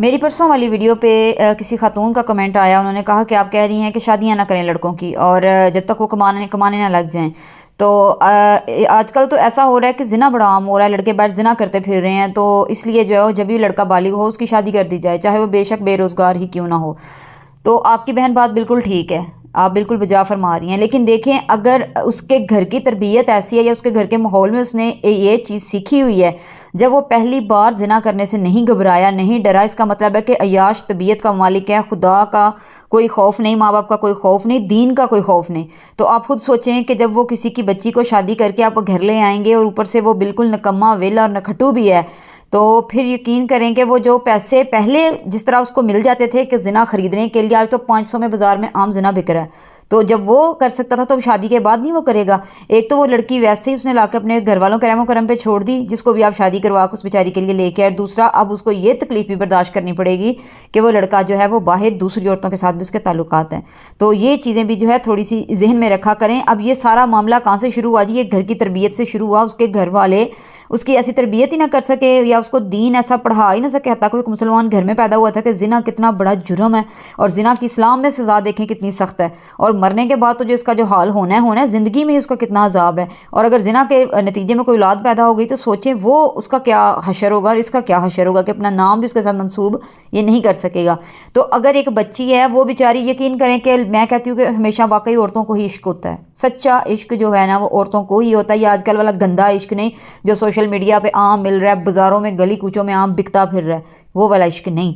میری پرسوں والی ویڈیو پہ کسی خاتون کا کمنٹ آیا، انہوں نے کہا کہ آپ کہہ رہی ہیں کہ شادیاں نہ کریں لڑکوں کی اور جب تک وہ کمانے نہ لگ جائیں۔ تو آج کل تو ایسا ہو رہا ہے کہ زنا بڑا عام ہو رہا ہے، لڑکے باہر زنا کرتے پھر رہے ہیں، تو اس لیے جو ہے وہ جب بھی لڑکا بالغ ہو اس کی شادی کر دی جائے، چاہے وہ بے شک بے روزگار ہی کیوں نہ ہو۔ تو آپ کی بہن بات بالکل ٹھیک ہے، آپ بالکل بجا فرما رہی ہیں، لیکن دیکھیں اگر اس کے گھر کی تربیت ایسی ہے یا اس کے گھر کے ماحول میں اس نے یہ چیز سیکھی ہوئی ہے، جب وہ پہلی بار زنا کرنے سے نہیں گھبرایا، نہیں ڈرا، اس کا مطلب ہے کہ عیاش طبیعت کا مالک ہے، خدا کا کوئی خوف نہیں، ماں باپ کا کوئی خوف نہیں، دین کا کوئی خوف نہیں۔ تو آپ خود سوچیں کہ جب وہ کسی کی بچی کو شادی کر کے آپ گھر لے آئیں گے اور اوپر سے وہ بالکل نکما ویلا اور نکھٹو بھی ہے، تو پھر یقین کریں کہ وہ جو پیسے پہلے جس طرح اس کو مل جاتے تھے کہ زنا خریدنے کے لیے، آج تو 500 میں بازار میں عام زنا بک رہا ہے، تو جب وہ کر سکتا تھا تو شادی کے بعد نہیں وہ کرے گا؟ ایک تو وہ لڑکی ویسے ہی اس نے لا کے اپنے گھر والوں کے رحم و کرم پہ چھوڑ دی، جس کو بھی آپ شادی کروا کے اس بیچاری کے لیے لے کے، اور دوسرا اب اس کو یہ تکلیف بھی برداشت کرنی پڑے گی کہ وہ لڑکا جو ہے وہ باہر دوسری عورتوں کے ساتھ بھی اس کے تعلقات ہیں۔ تو یہ چیزیں بھی جو ہے تھوڑی سی ذہن میں رکھا کریں۔ اب یہ سارا معاملہ کہاں سے شروع ہوا جی؟ یہ گھر کی تربیت سے شروع ہوا، اس کے گھر والے اس کی ایسی تربیت ہی نہ کر سکے یا اس کو دین ایسا پڑھا ہی نہ سکے، حتیٰ کوئی مسلمان گھر میں پیدا ہوا تھا کہ زنا کتنا بڑا جرم ہے، اور زنا کی اسلام میں سزا دیکھیں کتنی سخت ہے، اور مرنے کے بعد تو جو اس کا جو حال ہونا ہے زندگی میں اس کا کتنا عذاب ہے، اور اگر زنا کے نتیجے میں کوئی اولاد پیدا ہو گئی تو سوچیں وہ اس کا کیا حشر ہوگا اور اس کا کیا حشر ہوگا کہ اپنا نام بھی اس کے ساتھ منسوب یہ نہیں کر سکے گا۔ تو اگر ایک بچی ہے وہ بیچاری، یقین کریں کہ میں کہتی ہوں کہ ہمیشہ واقعی عورتوں کو ہی عشق ہوتا ہے، سچا عشق جو ہے نا وہ عورتوں کو ہی ہوتا ہے، یہ آج کل والا گندا عشق نہیں جو سوشل میڈیا پہ عام مل رہا ہے، بازاروں میں گلی کوچوں میں عام بکتا پھر رہا ہے، وہ والا عشق نہیں۔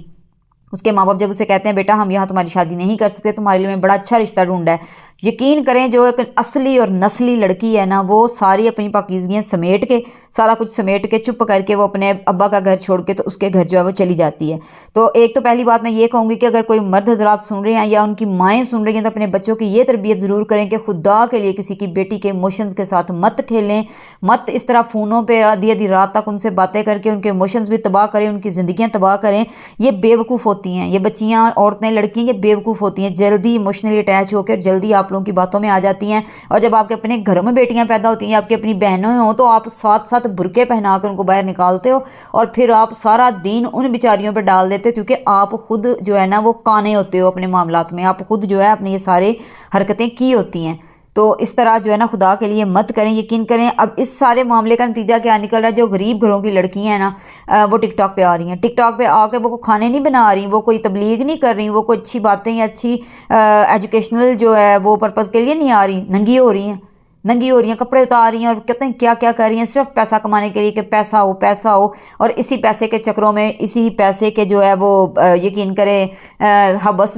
اس کے ماں باپ جب اسے کہتے ہیں بیٹا ہم یہاں تمہاری شادی نہیں کر سکتے، تمہارے لیے میں بڑا اچھا رشتہ ڈھونڈا ہے، یقین کریں جو ایک اصلی اور نسلی لڑکی ہے نا وہ ساری اپنی پاکیزگیاں سمیٹ کے، سارا کچھ سمیٹ کے چپ کر کے وہ اپنے ابا کا گھر چھوڑ کے تو اس کے گھر جو ہے وہ چلی جاتی ہے۔ تو ایک تو پہلی بات میں یہ کہوں گی کہ اگر کوئی مرد حضرات سن رہے ہیں یا ان کی مائیں سن رہی ہیں تو اپنے بچوں کی یہ تربیت ضرور کریں کہ خدا کے لیے کسی کی بیٹی کے ایموشنز کے ساتھ مت کھیلیں، مت اس طرح فونوں پہ آدھی رات تک ان سے باتیں کر کے ان کے ایموشنز بھی تباہ کریں، ان کی زندگیاں تباہ کریں۔ یہ بے وقوف ہوتی ہیں، یہ بچیاں، عورتیں، لڑکیاں، یہ بے وقوف ہوتی ہیں، جلدی ایموشنلی اٹیچ ہو کر جلدی آپ لوگوں کی باتوں میں آ جاتی ہیں، اور جب آپ کے اپنے گھروں میں بیٹیاں پیدا ہوتی ہیں، آپ کی اپنی بہنوں ہوں تو آپ ساتھ ساتھ برقعے پہنا کر ان کو باہر نکالتے ہو، اور پھر آپ سارا دین ان بیچاریوں پہ ڈال دیتے ہو، کیونکہ آپ خود جو ہے نا وہ کانے ہوتے ہو اپنے معاملات میں، آپ خود جو ہے اپنے یہ سارے حرکتیں کی ہوتی ہیں۔ تو اس طرح جو ہے نا خدا کے لیے مت کریں، یقین کریں۔ اب اس سارے معاملے کا نتیجہ کیا نکل رہا ہے؟ جو غریب گھروں کی لڑکیاں ہیں نا وہ ٹک ٹاک پہ آ رہی ہیں، ٹک ٹاک پہ آ کے وہ کھانے نہیں بنا رہی، وہ کوئی تبلیغ نہیں کر رہی، وہ کوئی اچھی باتیں یا اچھی ایجوکیشنل جو ہے وہ پرپز کے لیے نہیں آ رہی، ننگی ہو رہی ہیں، کپڑے اتار رہی ہیں اور کہتے ہیں کیا کیا کر رہی ہیں، صرف پیسہ کمانے کے لیے کہ پیسہ ہو، اور اسی پیسے کے چکروں میں، اسی پیسے کے جو ہے وہ یقین کرے ہوس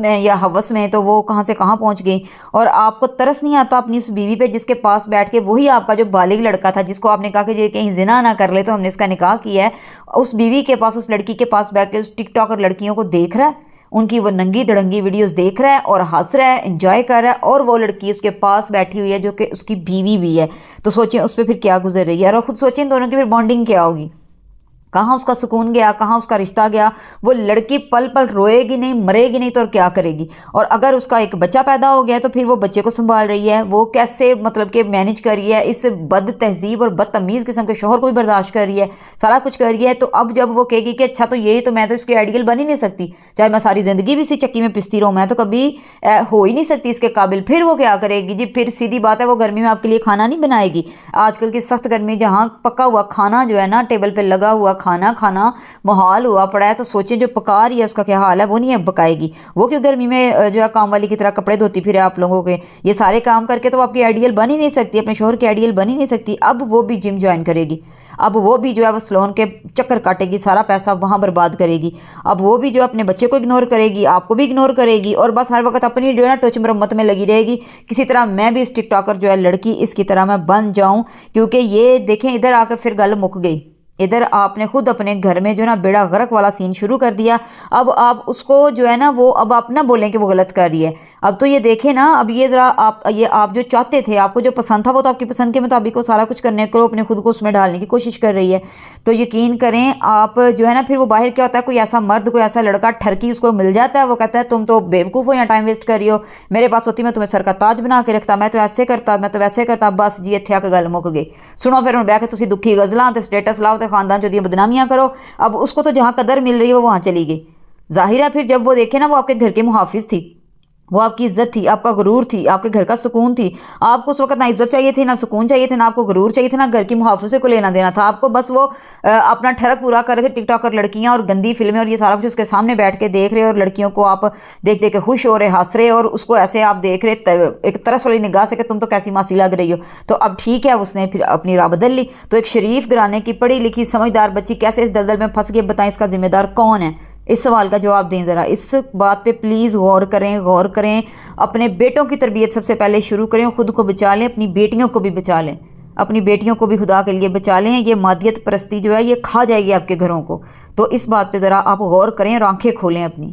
میں تو وہ کہاں سے کہاں پہنچ گئی۔ اور آپ کو ترس نہیں آتا اپنی اس بیوی پہ جس کے پاس بیٹھ کے وہی آپ کا جو بالغ لڑکا تھا جس کو آپ نے کہا کہ یہ کہیں زنا نہ کر لے تو ہم نے اس کا نکاح کیا ہے، اس بیوی کے پاس، اس لڑکی کے پاس بیٹھ کے اس ٹک ٹاک اور لڑکیوں کو دیکھ رہا ہے، ان کی وہ ننگی دڑنگی ویڈیوز دیکھ رہا ہے اور ہنس رہا ہے، انجوائے کر رہا ہے، اور وہ لڑکی اس کے پاس بیٹھی ہوئی ہے جو کہ اس کی بیوی بھی ہے، تو سوچیں اس پہ پھر کیا گزر رہی ہے، اور خود سوچیں دونوں کی پھر بانڈنگ کیا ہوگی، کہاں اس کا سکون گیا، کہاں اس کا رشتہ گیا۔ وہ لڑکی پل پل روئے گی نہیں، مرے گی نہیں تو اور کیا کرے گی؟ اور اگر اس کا ایک بچہ پیدا ہو گیا تو پھر وہ بچے کو سنبھال رہی ہے، وہ کیسے مطلب کہ مینج کر رہی ہے، اس بد تہذیب اور بدتمیز قسم کے شوہر کو بھی برداشت کر رہی ہے، سارا کچھ کر رہی ہے۔ تو اب جب وہ کہے گی کہ اچھا تو یہی تو میں تو اس کی آئیڈیل بن ہی نہیں سکتی، چاہے میں ساری زندگی بھی اسی چکی میں پستی رہوں، میں تو کبھی ہو ہی نہیں سکتی اس کے قابل، پھر وہ کیا کرے گی جی؟ پھر سیدھی بات ہے وہ گرمی میں آپ کے لیے کھانا نہیں بنائے گی۔ آج کل کی سخت گرمی جہاں پکا ہوا کھانا جو ہے نا ٹیبل پہ لگا ہوا کھانا محال ہوا پڑا ہے، تو سوچیں جو پکا رہی ہے اس کا کیا حال ہے، وہ نہیں پکائے گی، وہ کیوں گرمی میں جو ہے کام والی کی طرح کپڑے دھوتی پھر آپ لوگوں کے، یہ سارے کام کر کے تو آپ کی آئیڈیل بن ہی نہیں سکتی، اپنے شوہر کی آئیڈیل بن ہی نہیں سکتی۔ اب وہ بھی جم جوائن کرے گی، اب وہ بھی جو ہے وہ سلون کے چکر کاٹے گی، سارا پیسہ وہاں برباد کرے گی، اب وہ بھی جو اپنے بچے کو اگنور کرے گی، آپ کو بھی اگنور کرے گی، اور بس ہر وقت اپنی جو ہے نا ٹوچ مرمت میں لگی رہے گی، کسی طرح میں بھی اس ٹک ٹاکر جو ہے لڑکی اس کی طرح میں بن جاؤں، کیونکہ یہ دیکھیں ادھر آ کے پھر گل مک گئی، ادھر آپ نے خود اپنے گھر میں جو نا بیڑا غرق والا سین شروع کر دیا۔ اب آپ اس کو جو ہے نا وہ اب آپ نہ بولیں کہ وہ غلط کر رہی ہے، اب تو یہ دیکھیں نا، اب یہ ذرا آپ جو چاہتے تھے، آپ کو جو پسند تھا وہ تو آپ کی پسند کے مطابق وہ سارا کچھ کرنے کو اپنے خود کو اس میں ڈالنے کی کوشش کر رہی ہے، تو یقین کریں آپ جو ہے نا پھر وہ باہر کیا ہوتا ہے، کوئی ایسا مرد، کوئی ایسا لڑکا ٹھرکی اس کو مل جاتا ہے، وہ کہتا ہے تم تو بیوقوف ہو یا ٹائم ویسٹ کر رہی ہو، میرے پاس ہوتی میں تمہیں سر کا تاج بنا کے رکھتا، میں تو ایسے کرتا، میں تو ویسے کرتا، بس جی اتھے آ کے گل مک گئی۔ سنو پھر بہ کے تسی دکھی غزلاں تے سٹیٹس لاؤ تے خاندان جو دی بدنامیاں کرو، اب اس کو تو جہاں قدر مل رہی ہے وہ وہاں چلی گئی، ظاہر ہے پھر جب وہ دیکھیں نا وہ آپ کے گھر کے محافظ تھی، وہ آپ کی عزت تھی، آپ کا غرور تھی، آپ کے گھر کا سکون تھی، آپ کو اس وقت نہ عزت چاہیے تھی، نہ سکون چاہیے تھا، نہ آپ کو غرور چاہیے تھا، نہ گھر کی محافظے کو لینا دینا تھا، آپ کو بس وہ اپنا ٹھڑک پورا کر رہے تھے ٹک ٹاک اور لڑکیاں اور گندی فلمیں اور یہ سارا کچھ اس کے سامنے بیٹھ کے دیکھ رہے اور لڑکیوں کو آپ دیکھ دیکھ کے خوش ہو رہے، ہنس رہے اور اس کو ایسے آپ دیکھ رہے ایک ترس والی نگاہ سے کہ تم تو کیسی ماسی لگ رہی ہو۔ تو اب ٹھیک ہے اس نے پھر اپنی راہ بدل لی۔ تو ایک شریف گھرانے کی پڑھی لکھی سمجھدار بچی کیسے اس دلدل میں پھنس گئی، بتائیں اس کا ذمہ دار کون ہے؟ اس سوال کا جواب دیں ذرا، اس بات پہ پلیز غور کریں، اپنے بیٹوں کی تربیت سب سے پہلے شروع کریں، خود کو بچا لیں، اپنی بیٹیوں کو بھی بچا لیں، اپنی بیٹیوں کو بھی خدا کے لیے بچا لیں۔ یہ مادیت پرستی جو ہے یہ کھا جائے گی آپ کے گھروں کو، تو اس بات پہ ذرا آپ غور کریں اور آنکھیں کھولیں اپنی۔